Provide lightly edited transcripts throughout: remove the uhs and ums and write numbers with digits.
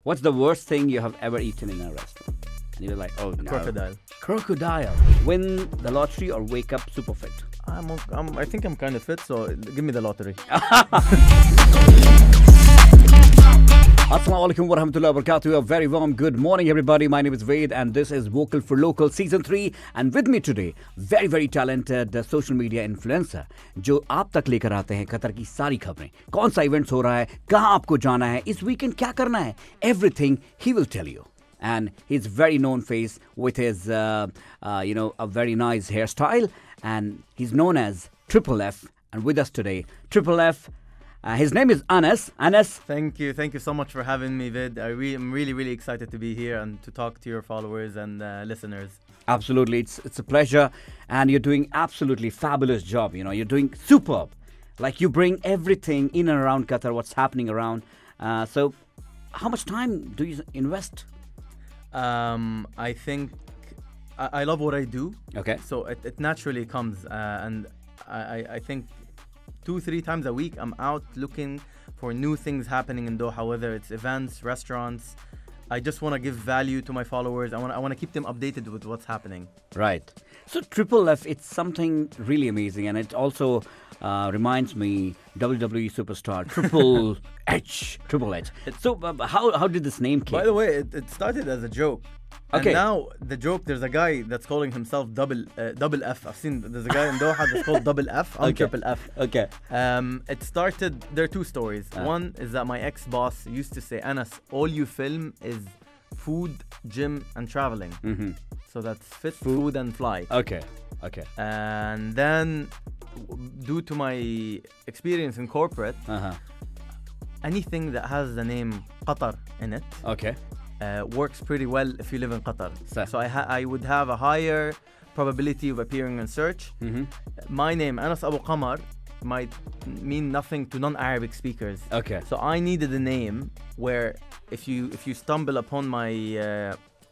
What's the worst thing you have ever eaten in a restaurant? And you're like, oh, no. Crocodile. Crocodile. Win the lottery or wake up super fit? I think I'm kind of fit, so give me the lottery. Assalamu alaikum wa rahmatullahi wa barakatuh. A very warm good morning, everybody. My name is Ved, and this is Vocal for Local Season 3. And with me today, very, very talented social media influencer, जो आप तक लेकर आते हैं Qatar की सारी खबरें. कौन सा इवेंट्स हो रहा है, कहाँ आपको जाना है, इस वीकेंड क्या करना है, everything he will tell you. And he's very known face with his, a very nice hairstyle. And he's known as Triple F. And with us today, Triple F. His name is Anas. Anas. Thank you so much for having me, Vid. I'm really excited to be here and to talk to your followers and listeners. Absolutely, it's a pleasure, and you're doing absolutely fabulous job. You know, you're doing superb. Like you bring everything in and around Qatar, what's happening around. So, how much time do you invest? I think I love what I do. Okay. So it naturally comes, and I think 2-3 times a week I'm out looking for new things happening in Doha, whether it's events, restaurants. I just want to give value to my followers. I want to keep them updated with what's happening. Right. So Triple F, it's something really amazing, and it also reminds me WWE superstar Triple H. So how did this name came? By the way, it started as a joke. Okay. And now the joke, there's a guy that's calling himself double F. I've seen there's a guy in Doha that's called double F. I'm Triple F. Okay. It started, there are two stories. One is that my ex-boss used to say, Anas, all you film is food, gym, and traveling. Mm-hmm. So that's fit, food, and fly. Okay. And then, due to my experience in corporate, anything that has the name Qatar in it, works pretty well if you live in Qatar. So I would have a higher probability of appearing in search. Mm-hmm. My name, Anas Abouqamer, might mean nothing to non-Arabic speakers. Okay. So I needed a name where if you stumble upon my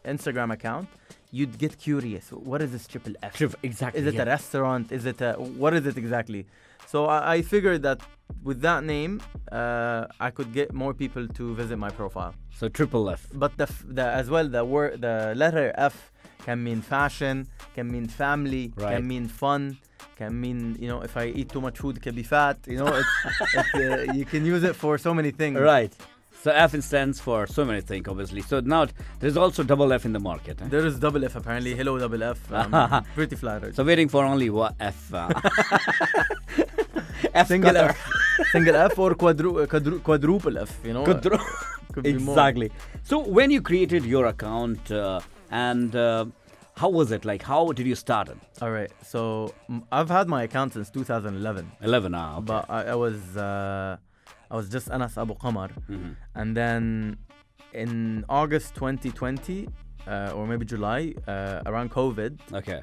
Instagram account, you'd get curious. What is this Triple F? Exactly. Is it a restaurant? Is it what is it exactly? So I figured that with that name, I could get more people to visit my profile. So Triple F. But the letter F can mean fashion, can mean family, can mean fun, can mean, if I eat too much food, it can be fat. You can use it for so many things. Right. So F stands for so many things, obviously. So now there's also double F in the market. There is double F apparently. Hello, double F. Pretty flattered. So waiting for only what F? F single F. Single F or quadruple F, Could be exactly. More. So when you created your account and how was it? Like, how did you start it? All right. So I've had my account since 2011. Okay. But I was just Anas Abouqamer. Mm-hmm. And then in August 2020, or maybe July, around COVID,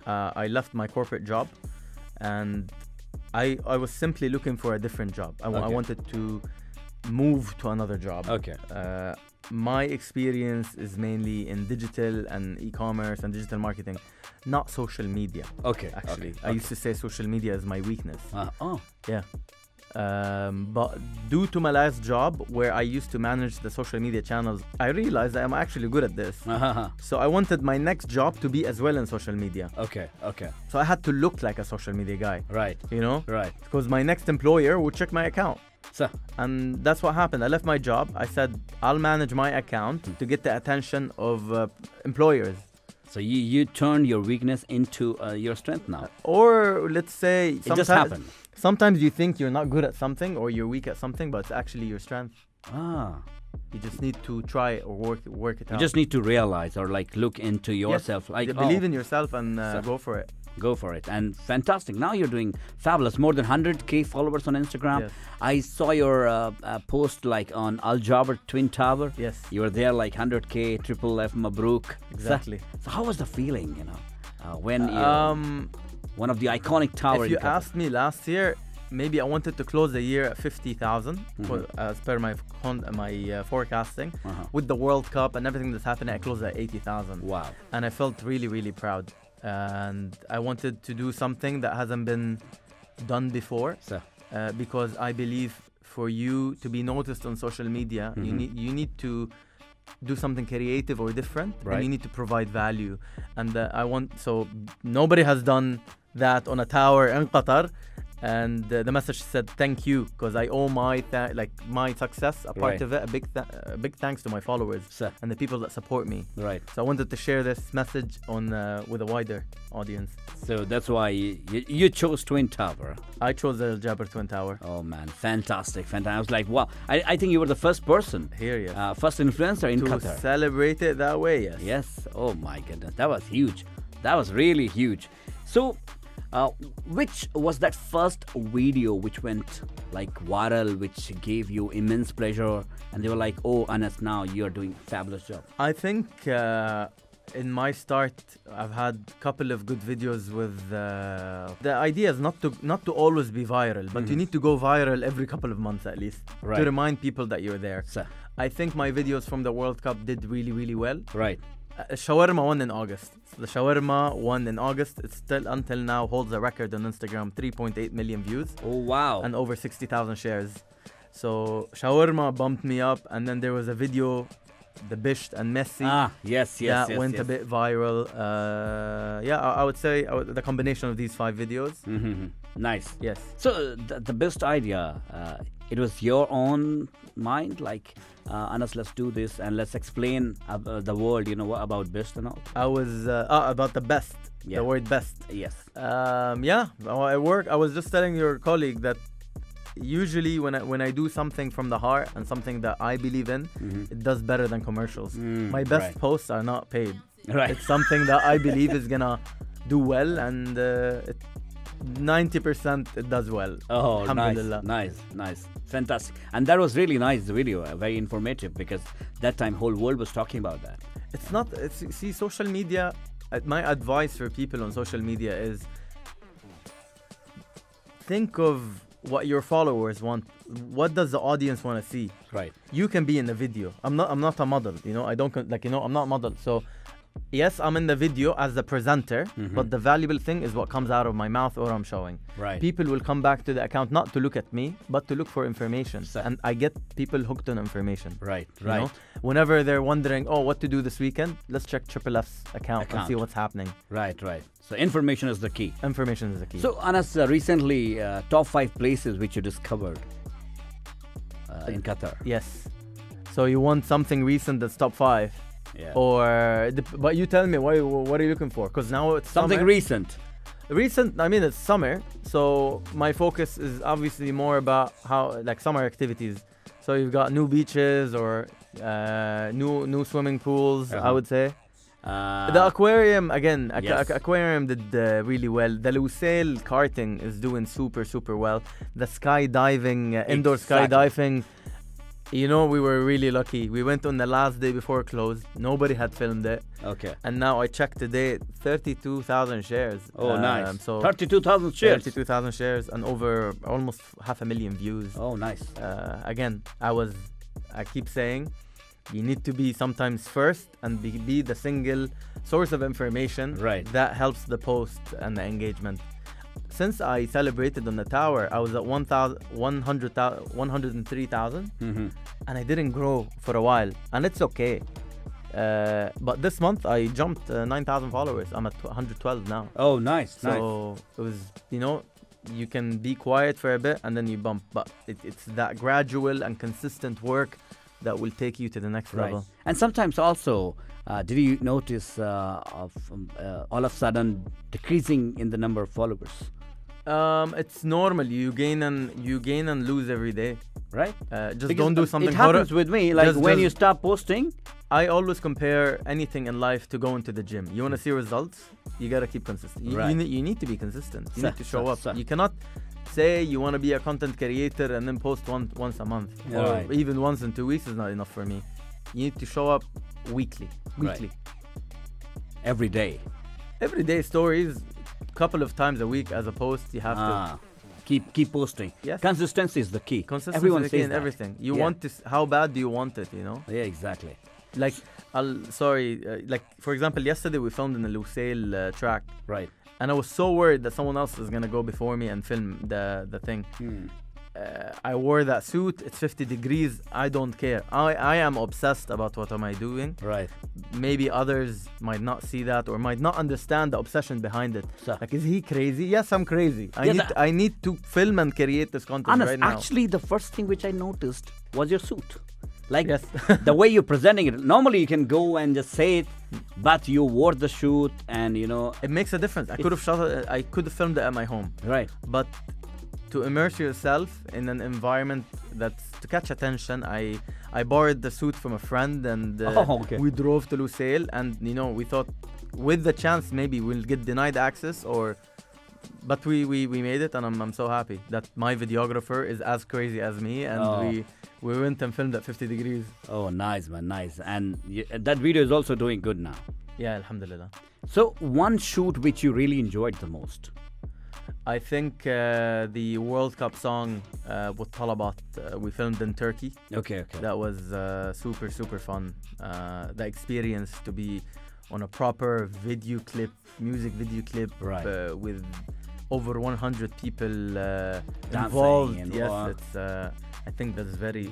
I left my corporate job, and I was simply looking for a different job. I wanted to move to another job. My experience is mainly in digital and e-commerce and digital marketing, not social media. Actually, I used to say social media is my weakness. Yeah. But due to my last job, where I used to manage the social media channels, I realized that I'm actually good at this. So I wanted my next job to be as well in social media. Okay. So I had to look like a social media guy. Right. Right. Because my next employer would check my account. And that's what happened. I left my job. I said, I'll manage my account to get the attention of employers. So you turned your weakness into your strength now. Or let's say it just happened. Sometimes you think you're not good at something or you're weak at something, but it's actually your strength. You just need to try or work it out. You just need to realize or look into yourself. Yes. Believe in yourself and go for it. Go for it. And fantastic. Now you're doing fabulous. More than 100K followers on Instagram. Yes. I saw your post on Al Jaber Twin Tower. Yes. You were there 100K, Triple F, Mabruk. Exactly. So how was the feeling, when you... one of the iconic towers. If you asked me last year, maybe I wanted to close the year at 50,000 as per my forecasting. With the World Cup and everything that's happening, I closed at 80,000. Wow. And I felt really proud. And I wanted to do something that hasn't been done before, because I believe for you to be noticed on social media, you need to do something creative or different, Right. and you need to provide value. And so nobody has done that on a tower in Qatar. And the message said, thank you, because I owe my success, a part Right. of it, a big thanks to my followers and the people that support me. Right. So I wanted to share this message with a wider audience. So that's why you chose Twin Tower. I chose the Al Jaber Twin Tower. Oh man, fantastic. I was like, wow. I think you were the first person Here, yes. first influencer in To Qatar. celebrate it that way, yes. Yes. Oh my goodness, that was huge. That was really huge. So, which was that first video which went like viral, which gave you immense pleasure, and they were like, "Oh, Anas, now you're doing a fabulous job." I think in my start, I've had a couple of good videos with. The idea is not to always be viral, but you need to go viral every couple of months at least Right. to remind people that you're there. So, I think my videos from the World Cup did really, really well. right. Shawarma won in August. So the Shawarma won in August. It still, until now, holds a record on Instagram, 3.8 million views Oh wow. and over 60,000 shares. So Shawarma bumped me up, and then there was a video, the Bisht and Messi. Yes. That went a bit viral. I would say the combination of these 5 videos. Mm-hmm. Nice. Yes. So the best idea, it was your own mind, like Anas, let's do this and let's explain the world, about best and all. I was about the best. Yeah. The word best. Yes. I work. I was just telling your colleague that usually when I do something from the heart and something that I believe in, it does better than commercials. My best right. posts are not paid. Right. It's something that I believe is gonna do well, and 90% it does well. Oh, Alhamdulillah. nice, fantastic. And that was really nice, the video, very informative, because that time whole world was talking about that. See, social media, my advice for people on social media is think of what your followers want. What does the audience want to see? Right. You can be in the video. I'm not a model, I don't I'm not a model. So yes, I'm in the video as the presenter, but the valuable thing is what comes out of my mouth or I'm showing. Right. People will come back to the account not to look at me, but to look for information. And I get people hooked on information. Right. Whenever they're wondering, what to do this weekend, let's check Triple F's account and see what's happening. Right. So information is the key. Information is the key. So Anas, recently, top 5 places which you discovered in Qatar. Yes. So you want something recent that's top 5? Yeah. But you tell me, what are you looking for? Because now it's something summer. recent. I mean, it's summer, so my focus is obviously more about summer activities. So you've got new beaches or new swimming pools, I would say. The aquarium, again, yes. aquarium did really well. The Lusail karting is doing super, super well. The skydiving, indoor skydiving, we were really lucky. We went on the last day before it closed. Nobody had filmed it. Okay. And now I checked today, 32,000 shares. Oh, nice. So 32,000 shares. 32,000 shares and over almost 500,000 views. Oh, nice. Again, I keep saying, you need to be sometimes first and be the single source of information. Right. That helps the post and the engagement. Since I celebrated on the tower, I was at 103,000, and I didn't grow for a while, and it's okay. But this month I jumped 9,000 followers. I'm at 112 now. Oh, nice. So it was, you can be quiet for a bit and then you bump, but it's that gradual and consistent work that will take you to the next level. And sometimes also, did you notice all of a sudden decreasing in the number of followers? It's normal. You gain and lose every day. Right? Just because don't do something. It happens with me. Like when you stop posting. I always compare anything in life to going to the gym. You want to see results? You gotta keep consistent. You need to be consistent. You need to show up. You cannot say you want to be a content creator and then post once a month, or even once in 2 weeks is not enough for me. You need to show up weekly. Every day stories, couple of times a week as a post. You have to keep posting. Yes. Consistency is the key. Consistency Everyone is the key says in that. everything. You want to. How bad do you want it? Yeah, exactly. Like, like for example, yesterday we filmed in the Lusail track. Right. And I was so worried that someone else is gonna go before me and film the thing. I wore that suit. It's 50 degrees. I don't care. I am obsessed about what am I doing. Right. Maybe others might not see that or might not understand the obsession behind it. Like, is he crazy? Yes, I'm crazy. I need to film and create this content right now. Actually, the first thing which I noticed was your suit. Like, yes. The way you're presenting it. Normally, you can go and just say it, but you wore the shoot, and you know it makes a difference. I could have shot it. I could have filmed it at my home. Right. But to immerse yourself in an environment that's to catch attention, I borrowed the suit from a friend, and we drove to Lusail, and you know we thought with the chance maybe we'll get denied access, but we made it, and I'm so happy that my videographer is as crazy as me, and we went and filmed at 50 degrees. Oh, nice, man, nice. And that video is also doing good now. Yeah, alhamdulillah. So one shoot which you really enjoyed the most? I think the World Cup song with Talabat, we filmed in Turkey. Okay. That was super fun. The experience to be on a proper video clip, music video clip, right. With over 100 people involved. Yes, it's. I think that's very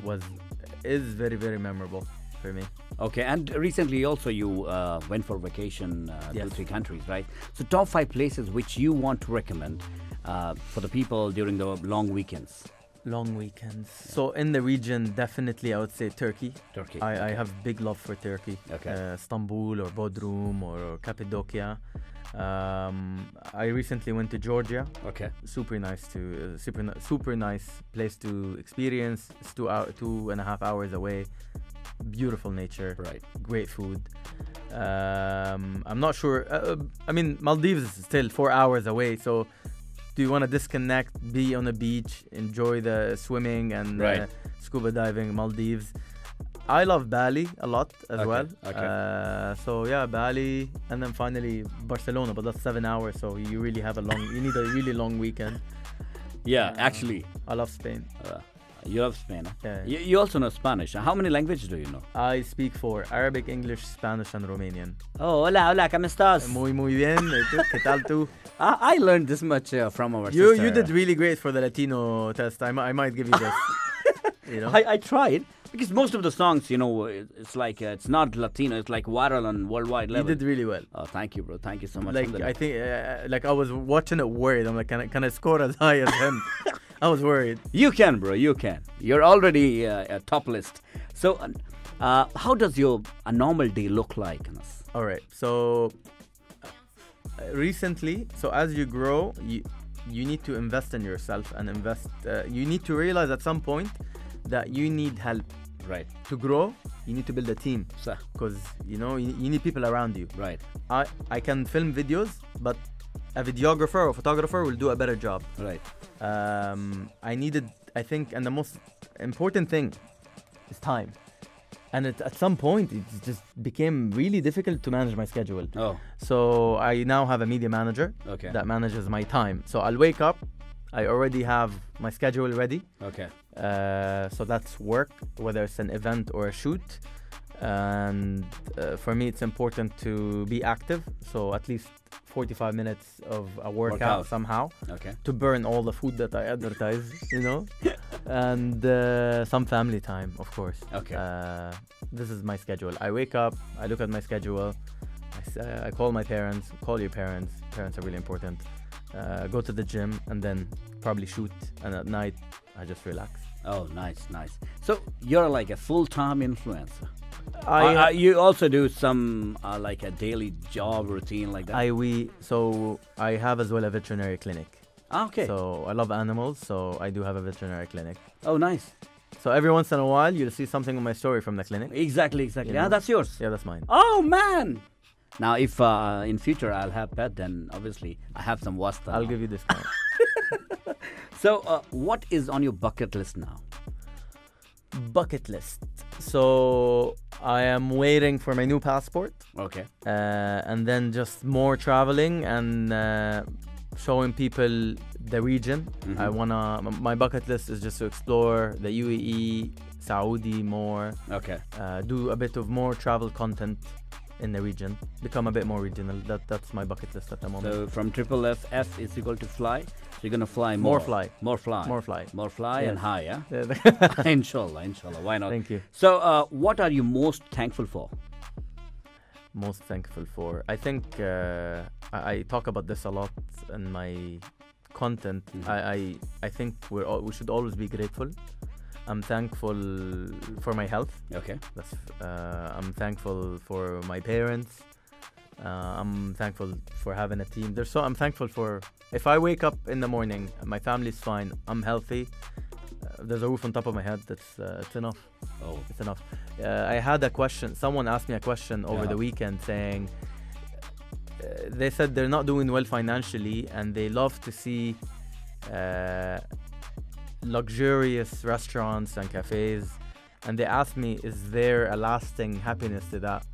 very memorable for me. Okay, and recently also you went for vacation yes. to 3 countries, right? So top 5 places which you want to recommend for the people during the long weekends. Long weekends. So in the region, definitely I would say Turkey. I have big love for Turkey. Okay. Istanbul or Bodrum or Cappadocia. I recently went to Georgia. Okay. Super nice super nice place to experience. It's 2.5 hours away. Beautiful nature. Right. Great food. I'm not sure. I mean, Maldives is still 4 hours away. So, do you want to disconnect, be on the beach, enjoy the swimming and scuba diving? Maldives. I love Bali a lot as well. Okay. So yeah, Bali, and then finally Barcelona, but that's 7 hours. So you really have you need a really long weekend. Yeah, actually. I love Spain. You love Spain, huh? Yeah. You also know Spanish. How many languages do you know? I speak 4: Arabic, English, Spanish, and Romanian. Oh, hola, ¿cómo estás? Muy bien. ¿Qué tal tú? I learned this much from our sister. You did really great for the Latino test. I might give you this. You know? I tried. Because most of the songs, you know, it's like it's not Latino. It's like viral on worldwide level. You did really well. Oh, thank you, bro. Thank you so much. Like I think, like I was watching it worried. I'm like, can I score as high as him? I was worried. You can, bro. You can. You're already a top list. So, how does a normal day look like, Anas? All right. So recently, as you grow, you need to invest in yourself and invest. You need to realize at some point that you need help. Right. To grow, you need to build a team. Because, you know, you need people around you. Right. I can film videos, but a videographer or photographer will do a better job. Right. I think, and the most important thing is time. And at some point, it just became really difficult to manage my schedule. Oh. So I now have a media manager that manages my time. So I'll wake up. I already have my schedule ready. Okay. So that's work, whether it's an event or a shoot. And for me, it's important to be active. So at least 45 minutes of a workout somehow. Okay. To burn all the food that I advertise, you know. And some family time, of course. Okay. This is my schedule. I wake up, I look at my schedule. I call my parents, call your parents. Parents are really important. Go to the gym and then probably shoot, and at night I just relax. Oh, nice. So you're like a full-time influencer. You also do some like a daily job routine like that? I have as well a veterinary clinic. Okay. So I love animals, so I do have a veterinary clinic. Oh, nice. So every once in a while you'll see something on my story from the clinic. Exactly. You Yeah, know? that's yours. Yeah, that's mine. Oh man. Now, if in future I'll have pet, then obviously I have some wasta. I'll give you discount. So, what is on your bucket list now? Bucket list. So I am waiting for my new passport. Okay. And then just more traveling and showing people the region. Mm-hmm. My bucket list is just to explore the UAE, Saudi more. Okay. Do a bit of more travel content. in the region, become a bit more regional. That's my bucket list at the moment. So from triple F is equal to fly. So you're gonna fly more. More fly. More fly. More fly. More fly and high, yeah? Inshallah. Why not? Thank you. So what are you most thankful for? Most thankful for? I think I talk about this a lot in my content. I think we should always be grateful. I'm thankful for my health. Okay. I'm thankful for my parents. I'm thankful for having a team. I'm thankful for if I wake up in the morning, my family's fine, I'm healthy. There's a roof on top of my head. It's enough. Oh, it's enough. I had a question. Someone asked me a question over the weekend saying they said they're not doing well financially and they love to see luxurious restaurants and cafes, and they asked me, is there a lasting happiness to that?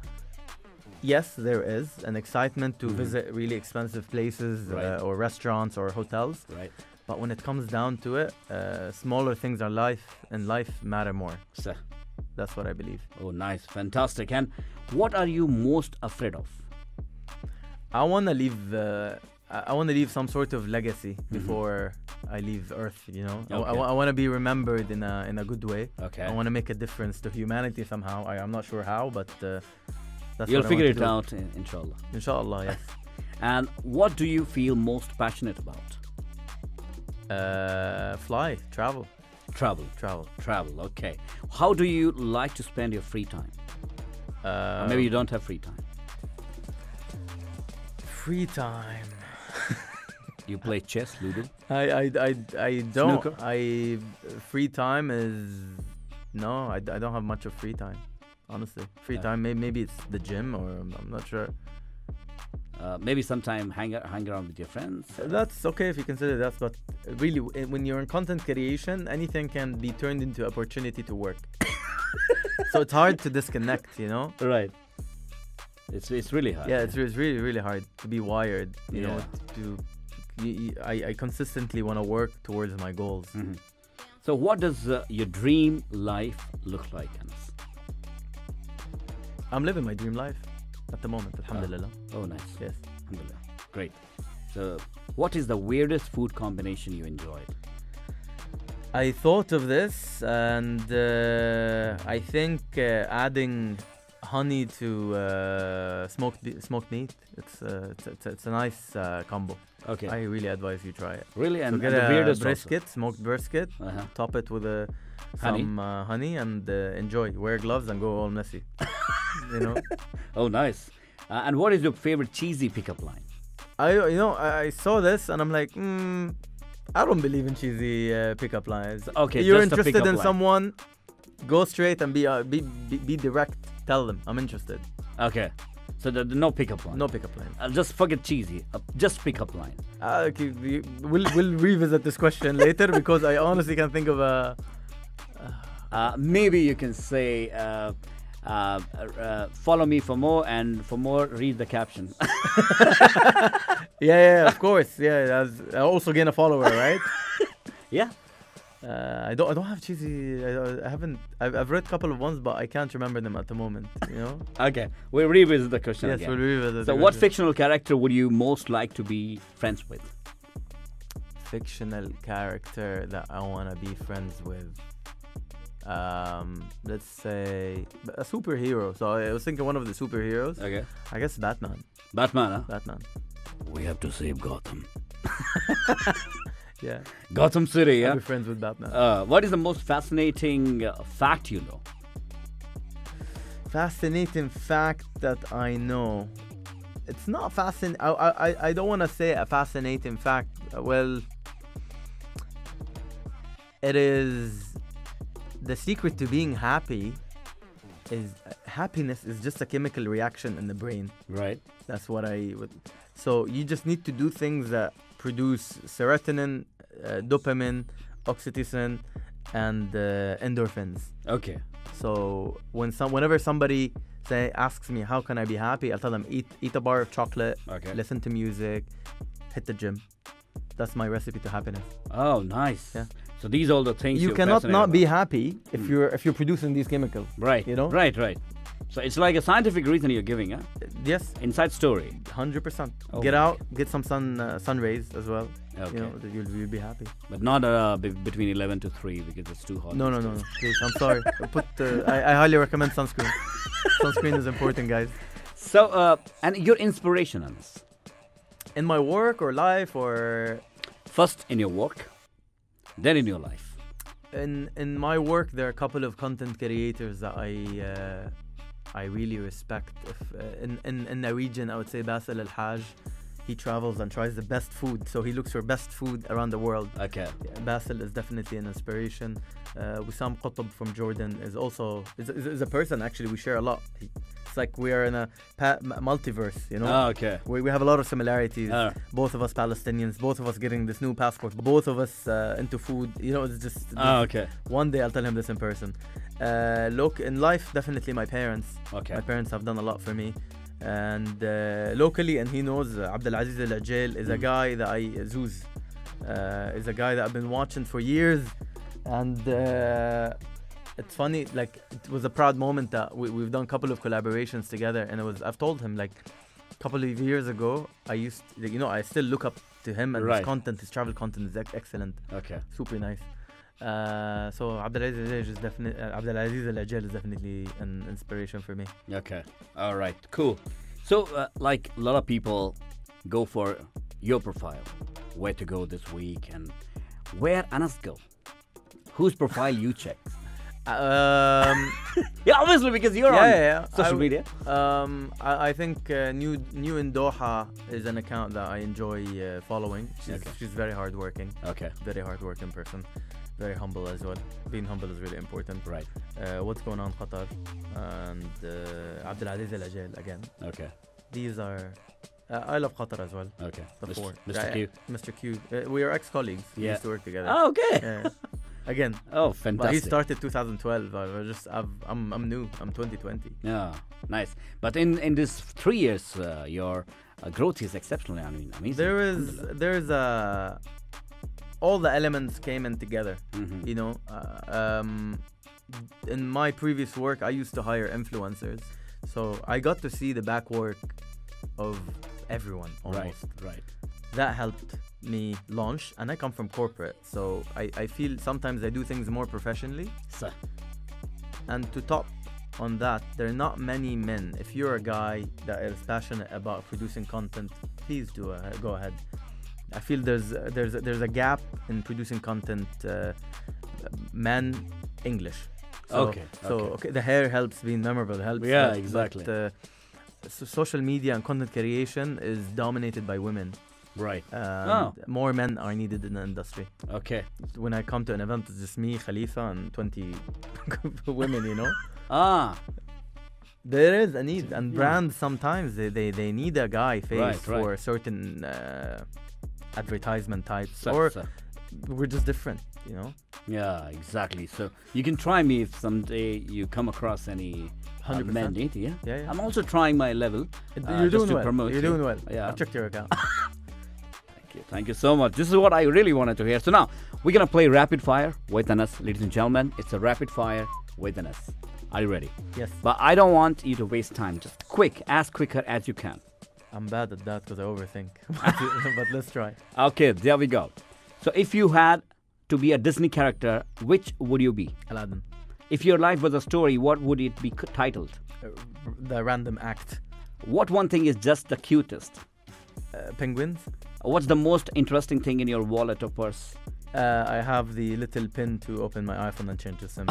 Yes, there is an excitement to visit really expensive places or restaurants or hotels. Right. But when it comes down to it, smaller things in life matter more. So, that's what I believe. Oh, nice, fantastic. And what are you most afraid of? I want to leave some sort of legacy before I leave Earth. You know, Okay. I want to be remembered in a good way. Okay. I want to make a difference to humanity somehow. I'm not sure how, but that's You'll what figure I it want to out, inshallah. do. Inshallah, yes. And what do you feel most passionate about? Travel. Travel. Okay. How do you like to spend your free time? Or maybe you don't have free time. Free time. You play chess, Ludo? I don't. Snooker? Free time is no. I don't have much of free time. Honestly, free time. Maybe it's the gym, or I'm not sure. Maybe sometime hang around with your friends. That's okay if you consider that, but really, when you're in content creation, anything can be turned into opportunity to work. So it's hard to disconnect, you know? Right. It's really hard. Yeah, it's really, really hard to be wired, you know, I consistently want to work towards my goals. So what does your dream life look like, Anas? I'm living my dream life at the moment, alhamdulillah. Oh, nice. Yes. Alhamdulillah. Great. So what is the weirdest food combination you enjoyed? I thought of this, and I think adding honey to smoked meat. It's a nice combo. Okay. I really advise you try it. Really? So And get the a weirdest brisket, smoked brisket, top it with some honey, and enjoy. Wear gloves and go all messy. You know. Oh, nice. And what is your favorite cheesy pickup line? I saw this and I'm like, I don't believe in cheesy pickup lines. Okay, you're just a interested pickup in line. someone, go straight and be direct. Tell them I'm interested. Okay. So no pickup line. No pickup line. Just forget cheesy. Just pickup line. Okay, we'll revisit this question later because I honestly can't think of a. Maybe you can say, follow me for more, and for more, read the caption. Yeah, of course. Yeah, I also gain a follower, right? Yeah. I don't have cheesy. I haven't. I've read a couple of ones, but I can't remember them at the moment. You know. Okay, we'll revisit the question Yes, again. we'll revisit. So, what fictional character would you most like to be friends with? Fictional character that I want to be friends with. Let's say a superhero. So I was thinking one of the superheroes. Okay. I guess Batman. Batman, huh? Batman. We have to save Gotham. Yeah. Gotham City, yeah? I'll be friends with Batman. What is the most fascinating fact you know? Fascinating fact that I know. It's not fascinating. I don't want to say a fascinating fact. Well, it is the secret to being happy. Is happiness is just a chemical reaction in the brain. Right. That's what I would. So you just need to do things that produce serotonin, dopamine, oxytocin, and endorphins. Okay. So whenever somebody asks me how can I be happy, I'll tell them eat a bar of chocolate, listen to music, hit the gym. That's my recipe to happiness. Oh, nice. Yeah. So these are all the things you you're cannot fascinated not about. be happy if you're producing these chemicals. Right. You know. Right. So it's like a scientific reason you're giving, huh? Yes. Inside story. 100%. Oh. Get out, get some sun rays as well. Okay. You know, you'll be happy. But not between 11 to 3 because it's too hot. No. Please, I'm sorry. I highly recommend sunscreen. Sunscreen is important, guys. So, and your inspiration on this? In my work or life or... First in your work, then in your life. In my work, there are a couple of content creators that I really respect. In the region, I would say Basil Al-Haj. He travels and tries the best food, so he looks for best food around the world. Okay. Basil is definitely an inspiration. Wissam Qutb from Jordan is also is a person actually we share a lot. It's like we are in a multiverse, you know. Oh, okay. We have a lot of similarities. Both of us Palestinians, both of us getting this new passport, both of us into food. You know, it's just. Okay. One day I'll tell him this in person. Look, in life, definitely my parents. Okay. My parents have done a lot for me. And locally, and he knows Abdulaziz Al-Ajel is a guy that Zeus is a guy that I've been watching for years, and it's funny, like it was a proud moment that we've done a couple of collaborations together, and I've told him like a couple of years ago I still look up to him and his content, his travel content is excellent. Okay. Super nice. So Abdulaziz Al-Ajel is definitely an inspiration for me. Okay. All right. Cool. So, like a lot of people go for your profile, where to go this week, and where Anas go. Whose profile you check? Yeah, obviously because you're on social media. I think new in Doha is an account that I enjoy following. She's very hardworking. Okay. Very hardworking person. Very humble as well. Being humble is really important. Right. What's going on Qatar and Abdulaziz Al-Ajel again. Okay. These are I love Qatar as well. Okay. Before. Mr. Q. Mr. Q. We are ex-colleagues. We used to work together. Oh, okay. Again. Oh, fantastic. But he started 2012. I'm new. I'm 2020. Yeah, nice. But in this 3 years, your growth is exceptional. I mean, amazing. There's all the elements came in together. Mm-hmm. You know, in my previous work, I used to hire influencers, so I got to see the back work of everyone almost. Right. That helped me launch, and I come from corporate, so I feel sometimes I do things more professionally. So. And to top on that, there are not many men. If you're a guy that is passionate about producing content, please do go ahead. I feel there's a gap in producing content. Men English. So the hair helps, being memorable helps. Yeah, exactly. But, social media and content creation is dominated by women. Right. More men are needed in the industry. Okay. When I come to an event, it's just me, Khalifa, and 20 women, you know? There is a need. And brands sometimes, they need a guy face for certain advertisement types. We're just different, you know? Yeah, exactly. So you can try me if someday you come across any 100%. men need. Yeah. I'm also trying my level. You're doing well. You're doing well. Yeah. I've checked your account. Thank you so much. This is what I really wanted to hear. So now we're gonna play rapid fire with Anas, ladies and gentlemen. It's a rapid fire with Anas. Are you ready? Yes. But I don't want you to waste time. Just as quicker as you can. I'm bad at that because I overthink. But let's try. Okay, there we go. So if you had to be a Disney character, which would you be? Aladdin. If your life was a story, what would it be titled? The Random Act. What one thing is just the cutest? Penguins. What's the most interesting thing in your wallet or purse? I have the little pin to open my iPhone and change the SIM.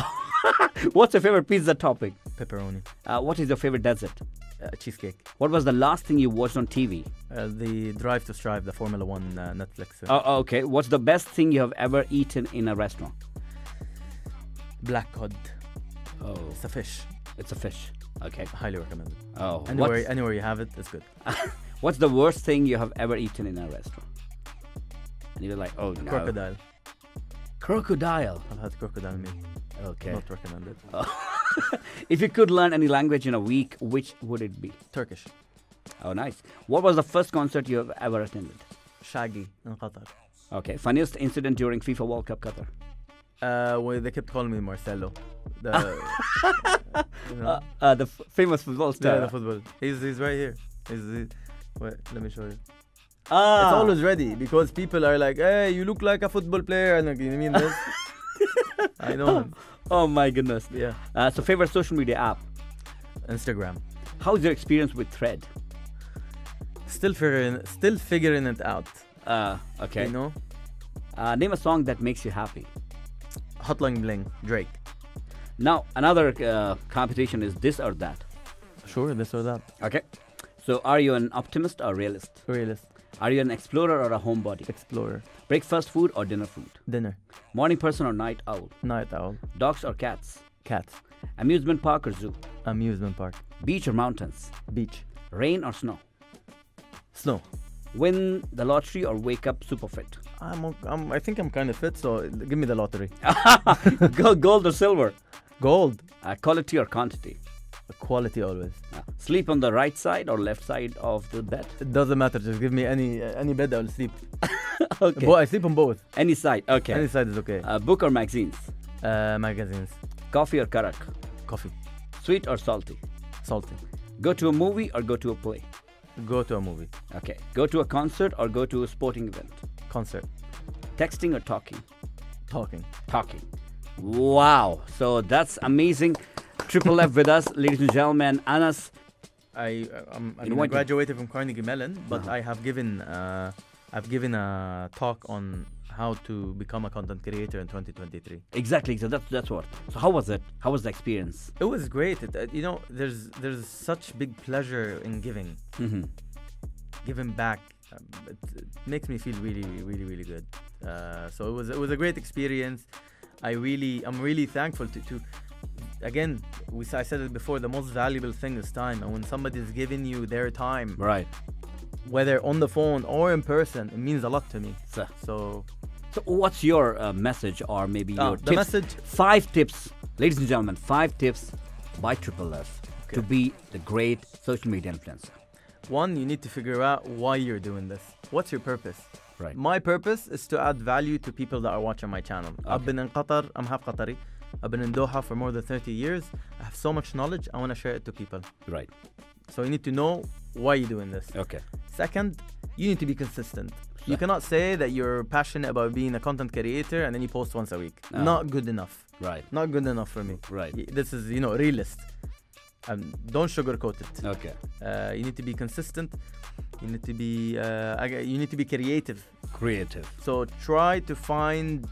What's your favorite pizza topping? Pepperoni. What is your favorite dessert? Cheesecake. What was the last thing you watched on TV? The Drive to Strive, the Formula One Netflix. Okay. What's the best thing you have ever eaten in a restaurant? Black cod. Oh. It's a fish. It's a fish. Okay. Highly recommend it. Oh. Anywhere you have it, it's good. What's the worst thing you have ever eaten in a restaurant? And you're like, oh no. Crocodile. Crocodile. I've had crocodile meat. Okay. Not recommended. If you could learn any language in a week, which would it be? Turkish. Oh, nice. What was the first concert you have ever attended? Shaggy in Qatar. Okay. Funniest incident during FIFA World Cup Qatar? Well, they kept calling me Marcelo. The the famous football star. Yeah, the football. He's right here. Wait, let me show you. It's always ready because people are like, "Hey, you look like a football player," and like, you mean this? I know him. Oh my goodness. Yeah. So favorite social media app? Instagram. How's your experience with Thread? Still figuring it out. Okay. You know? Name a song that makes you happy. Hotline Bling, Drake. Now, another competition is this or that. Sure, this or that. Okay. So, are you an optimist or realist? Realist. Are you an explorer or a homebody? Explorer. Breakfast food or dinner food? Dinner. Morning person or night owl? Night owl. Dogs or cats? Cats. Amusement park or zoo? Amusement park. Beach or mountains? Beach. Rain or snow? Snow. Win the lottery or wake up super fit? I think I'm kind of fit, so give me the lottery. Gold or silver? Gold. Quality or quantity? Quality always. Sleep on the right side or left side of the bed? It doesn't matter. Just give me any bed. I'll sleep. Okay. I sleep on both. Any side. Okay. Any side is okay. Book or magazines? Magazines. Coffee or karak? Coffee. Sweet or salty? Salty. Go to a movie or go to a play? Go to a movie. Okay. Go to a concert or go to a sporting event? Concert. Texting or talking? Talking. Talking. Wow. So that's amazing. Triple F with us, ladies and gentlemen. Anas. I graduated from Carnegie Mellon, but I have given a talk on how to become a content creator in 2023. Exactly. So that's what. So how was it? How was the experience? It was great. There's such big pleasure in giving. Mm-hmm. Giving back. It makes me feel really, really, really good. So it was a great experience. I'm really thankful to again, I said it before, the most valuable thing is time. And when somebody's giving you their time, right, whether on the phone or in person, it means a lot to me. So what's your message, or maybe your the message? 5 tips, ladies and gentlemen, 5 tips by Triple F to be the great social media influencer. 1, you need to figure out why you're doing this. What's your purpose? Right. My purpose is to add value to people that are watching my channel. Okay. I've been in Qatar. I'm half Qatari. I've been in Doha for more than 30 years. I have so much knowledge. I want to share it to people. Right. So you need to know why you're doing this. Okay. Second, you need to be consistent. You cannot say that you're passionate about being a content creator and then you post once a week. Not good enough. Right. Not good enough for me. Right. This is, realist. Don't sugarcoat it. Okay. You need to be consistent. You need to be creative. Creative. So try to find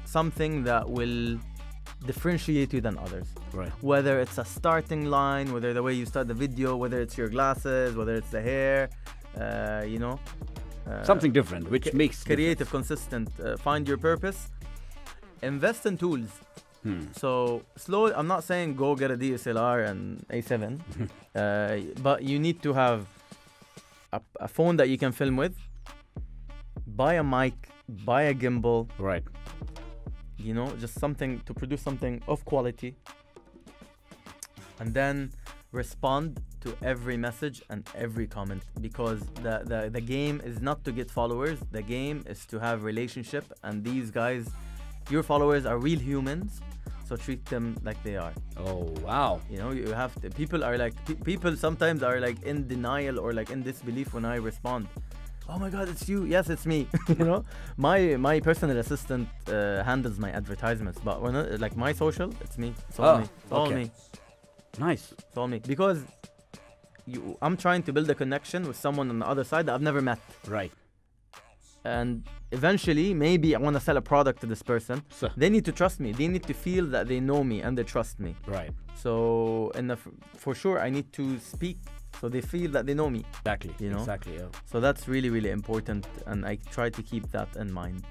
something that will differentiate you than others. Right. Whether it's a starting line, whether the way you start the video, whether it's your glasses, whether it's the hair, something different, which makes creative, consistent. Find your purpose. Invest in tools. So slow. I'm not saying go get a DSLR and A7, but you need to have a phone that you can film with. Buy a mic. Buy a gimbal. Right. Just something to produce something of quality. And then respond to every message and every comment, because the game is not to get followers. The game is to have relationship, and these guys, your followers, are real humans. So treat them like they are. Oh, wow. You have to. People sometimes are like in denial or like in disbelief when I respond. Oh my God, it's you. Yes, it's me. My personal assistant handles my advertisements, but when like my social, it's me. It's all me. It's all me. Nice. It's all me, because I'm trying to build a connection with someone on the other side that I've never met. Right. And eventually, maybe I want to sell a product to this person. So. They need to trust me. They need to feel that they know me and they trust me. Right. So, for sure, I need to speak so they feel that they know me. Exactly. Exactly. Yeah. So that's really, really important, and I try to keep that in mind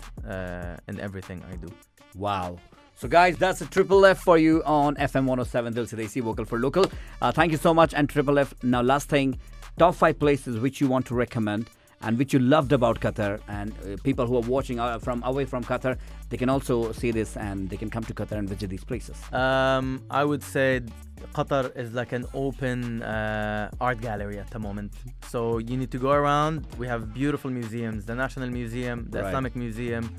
in everything I do. Wow. So guys, that's a Triple F for you on FM 107 Dil Se Desi, Vocal for Local. Thank you so much. And Triple F, now last thing, top 5 places which you want to recommend and which you loved about Qatar, and people who are watching from away from Qatar, they can also see this and they can come to Qatar and visit these places. I would say Qatar is like an open art gallery at the moment. So you need to go around. We have beautiful museums, the National Museum, the Islamic Museum,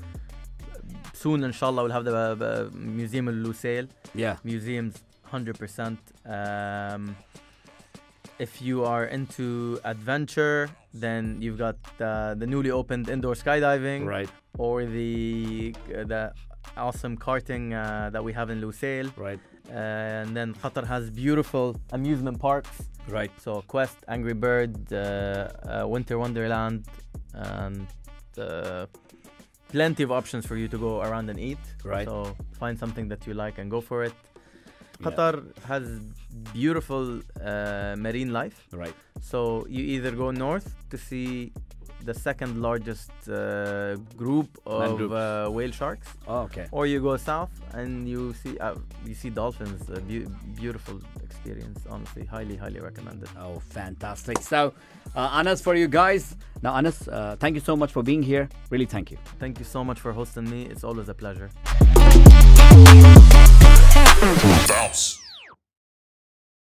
soon, inshallah, we'll have the Museum of Lusail. Yeah. Museums, 100%. If you are into adventure, then you've got the newly opened indoor skydiving. Right. Or the awesome karting that we have in Lusail. Right. And then Qatar has beautiful amusement parks. Right. So Quest, Angry Bird, Winter Wonderland, and plenty of options for you to go around and eat. Right. So find something that you like and go for it. Qatar has beautiful marine life. Right. So you either go north to see the second largest group of whale sharks. Oh, okay. Or you go south and you see dolphins. Beautiful experience, honestly. Highly, highly recommended. Oh, fantastic. So, Anas, for you guys. Now, Anas, thank you so much for being here. Really, thank you. Thank you so much for hosting me. It's always a pleasure. Bounce.